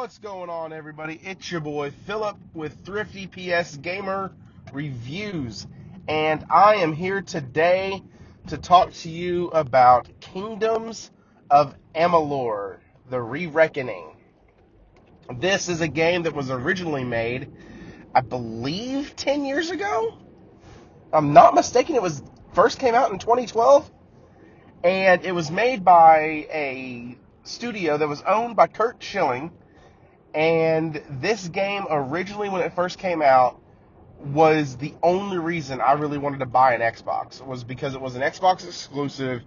What's going on, everybody? It's your boy Philip with Thrifty PS Gamer Reviews, and I am here today to talk to you about Kingdoms of Amalur, the Rereckoning. This is a game that was originally made, I believe, 10 years ago. I'm not mistaken, it was first came out in 2012, and it was made by a studio that was owned by Kurt Schilling. And this game, originally when it first came out, was the only reason I really wanted to buy an Xbox. It was because it was an Xbox exclusive.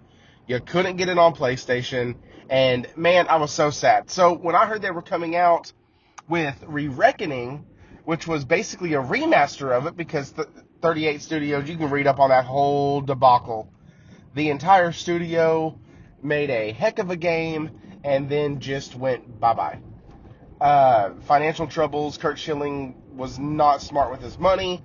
You couldn't get it on PlayStation. And, man, I was so sad. So, when I heard they were coming out with Rereckoning, which was basically a remaster of it, because 38 Studios, you can read up on that whole debacle. The entire studio made a heck of a game and then just went bye-bye. Financial troubles. Kurt Schilling was not smart with his money,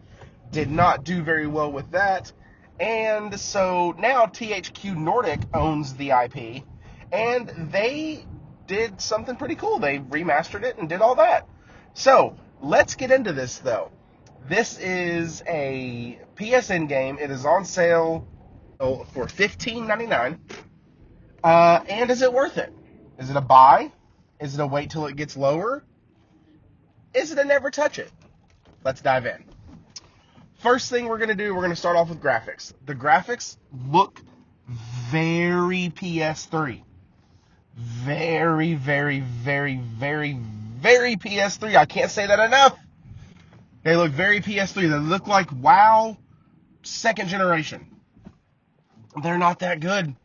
did not do very well with that, and so now THQ Nordic owns the IP, and they did something pretty cool. They remastered it and did all that. So, let's get into this, though. This is a PSN game. It is on sale for $15.99. And is it worth it? Is it a buy? Is it a wait till it gets lower? Is it a never touch it? Let's dive in. First thing we're going to do, we're going to start off with graphics. The graphics look very PS3. Very, very, very, very, very PS3. I can't say that enough. They look very PS3. They look like WoW second generation. They're not that good.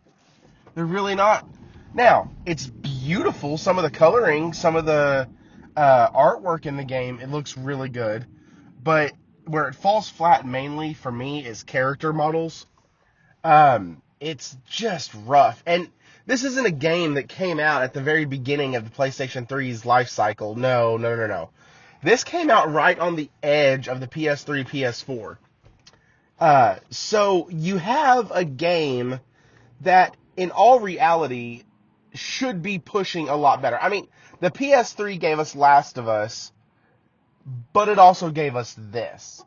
They're really not. Now, it's beautiful. Some of the coloring, some of the artwork in the game, it looks really good. But where it falls flat mainly for me is character models. It's just rough. And this isn't a game that came out at the very beginning of the PlayStation 3's life cycle. No. This came out right on the edge of the PS3, PS4. So you have a game that, in all reality, should be pushing a lot better. I mean, the PS3 gave us Last of Us, but it also gave us this.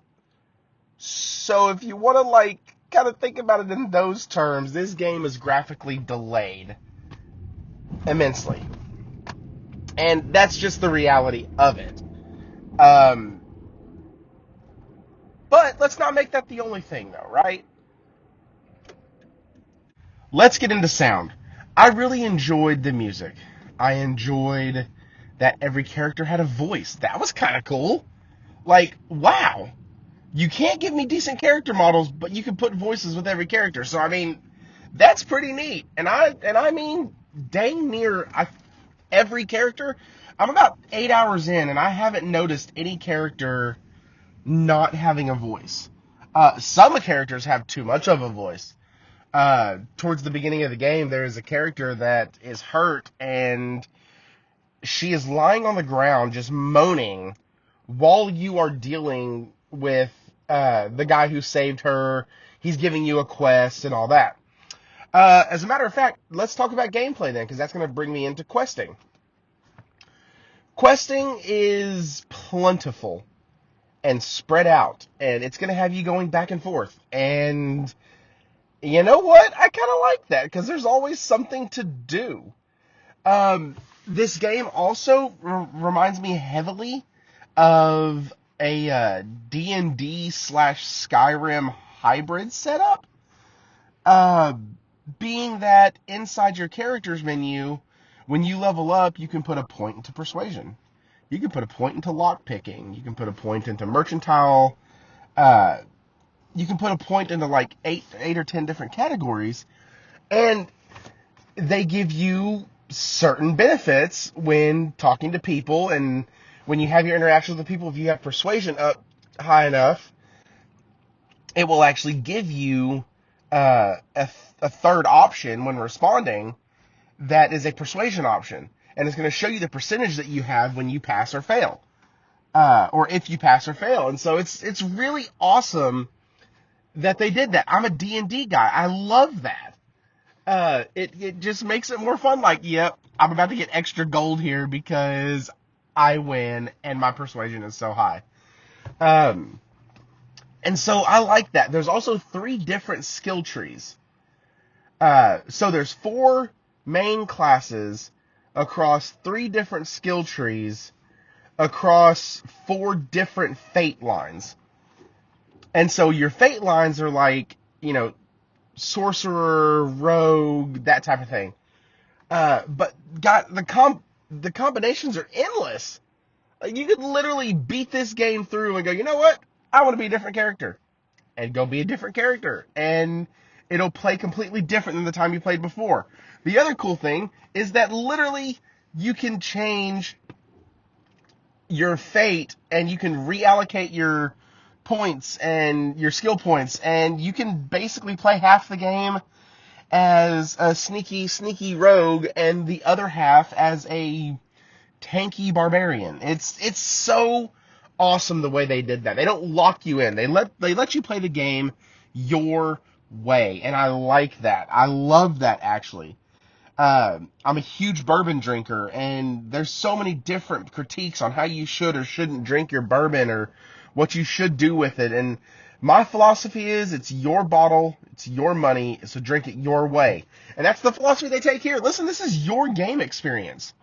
So if you want to, kind of think about it in those terms, this game is graphically delayed immensely. And that's just the reality of it. But let's not make that the only thing, though, right? Let's get into sound. I really enjoyed the music. I enjoyed that every character had a voice. That was kind of cool. Wow. You can't give me decent character models, but you can put voices with every character. So, I mean, that's pretty neat. And I mean, dang near every character. I'm about 8 hours in, and I haven't noticed any character not having a voice. Some characters have too much of a voice. Towards the beginning of the game, there is a character that is hurt, and she is lying on the ground just moaning while you are dealing with the guy who saved her. He's giving you a quest and all that. As a matter of fact, let's talk about gameplay then, because that's going to bring me into questing. Questing is plentiful and spread out, and it's going to have you going back and forth, and you know what? I kind of like that, because there's always something to do. This game also reminds me heavily of a D&D / Skyrim hybrid setup. Being that inside your character's menu, when you level up, you can put a point into persuasion. You can put a point into lockpicking. You can put a point into mercantile. You can put a point into eight or 10 different categories, and they give you certain benefits when talking to people, and when you have your interactions with people. If you have persuasion up high enough, it will actually give you a third option when responding that is a persuasion option, and it's going to show you the percentage that you have when you pass or fail, or if you pass or fail. And so it's really awesome that they did that. I'm a D&D guy. I love that. It just makes it more fun. Yep, I'm about to get extra gold here because I win, and my persuasion is so high. And so I like that. There's also 3 different skill trees. So there's 4 main classes across 3 different skill trees across 4 different fate lines. And so your fate lines are like, sorcerer, rogue, that type of thing. But the combinations are endless. Like, you could literally beat this game through and go, you know what? I want to be a different character. And go be a different character. And it'll play completely different than the time you played before. The other cool thing is that literally you can change your fate and you can reallocate your points and your skill points, and you can basically play half the game as a sneaky rogue and the other half as a tanky barbarian. It's so awesome the way they did that. They don't lock you in. They let you play the game your way, and I like that. I love that, actually. I'm a huge bourbon drinker, and there's so many different critiques on how you should or shouldn't drink your bourbon or what you should do with it. And my philosophy is, it's your bottle, it's your money, so drink it your way. And that's the philosophy they take here. Listen, this is your game experience.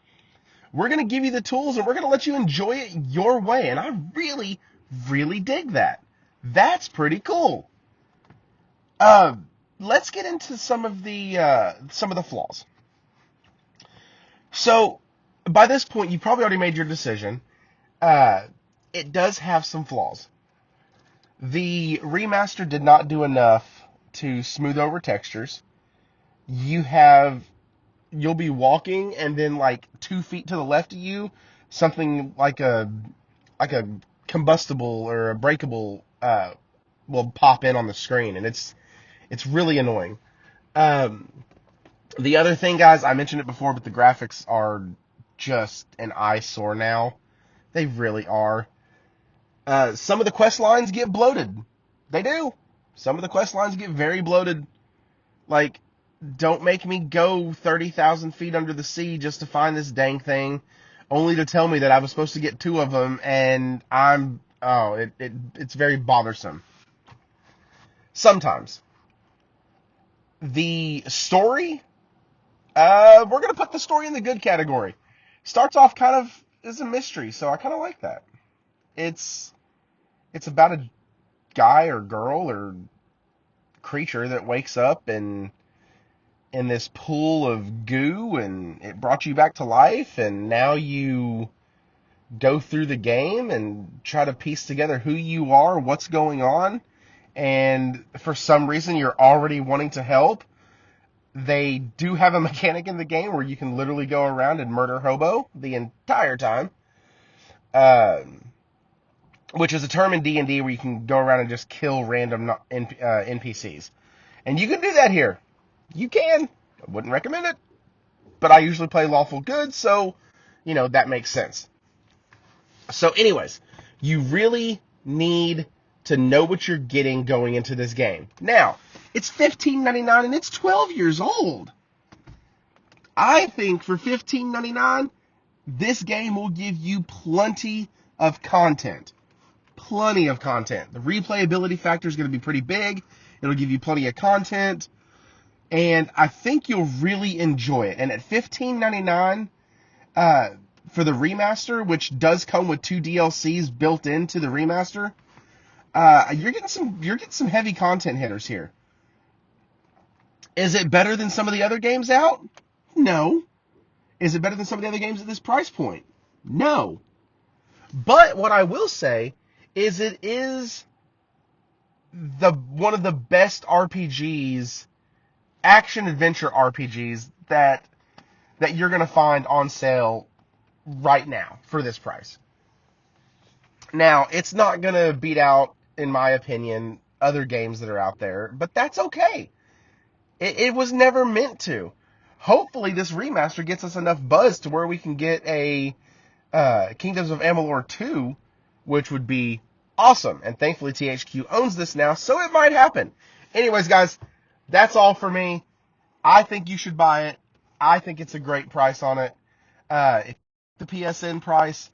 We're going to give you the tools, and we're going to let you enjoy it your way. And I really, really dig that. That's pretty cool. Let's get into some of the flaws. So, by this point, you probably already made your decision. It does have some flaws. The remaster did not do enough to smooth over textures. You'll be walking, and then like 2 feet to the left of you, something like a combustible or a breakable will pop in on the screen, and it's really annoying. The other thing, guys, I mentioned it before, but the graphics are just an eyesore now. They really are. Some of the quest lines get bloated. They do. Some of the quest lines get very bloated. Like, don't make me go 30,000 feet under the sea just to find this dang thing, only to tell me that I was supposed to get 2 of them, and it's very bothersome. Sometimes. The story, we're going to put the story in the good category. Starts off kind of as a mystery, so I kind of like that. It's about a guy or girl or creature that wakes up in this pool of goo, and it brought you back to life, and now you go through the game and try to piece together who you are, what's going on, and for some reason you're already wanting to help. They do have a mechanic in the game where you can literally go around and murder hobo the entire time, which is a term in D&D where you can go around and just kill random NPCs. And you can do that here. You can. I wouldn't recommend it, but I usually play lawful good, so, that makes sense. So anyways, you really need to know what you're getting going into this game. Now, it's $15.99 and it's 12 years old. I think for $15.99, this game will give you plenty of content. Plenty of content. The replayability factor is going to be pretty big. It'll give you plenty of content, and I think you'll really enjoy it. And at $15.99 for the remaster, which does come with 2 DLCs built into the remaster, you're getting some heavy content hitters here. Is it better than some of the other games out? No. Is it better than some of the other games at this price point? No. But what I will say is it is one of the best RPGs, action-adventure RPGs, that you're going to find on sale right now for this price. Now, it's not going to beat out, in my opinion, other games that are out there, but that's okay. It was never meant to. Hopefully, this remaster gets us enough buzz to where we can get a Kingdoms of Amalur 2, which would be awesome. And thankfully, THQ owns this now, so it might happen. Anyways, guys, that's all for me. I think you should buy it. I think it's a great price on it. The PSN price,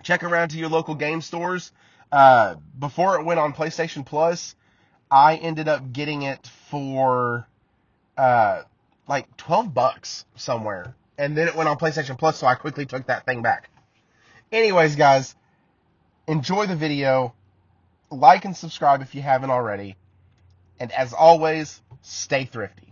check around to your local game stores. Before it went on PlayStation Plus, I ended up getting it for like $12 somewhere. And then it went on PlayStation Plus, so I quickly took that thing back. Anyways, guys, enjoy the video. Like and subscribe if you haven't already. And as always, stay thrifty.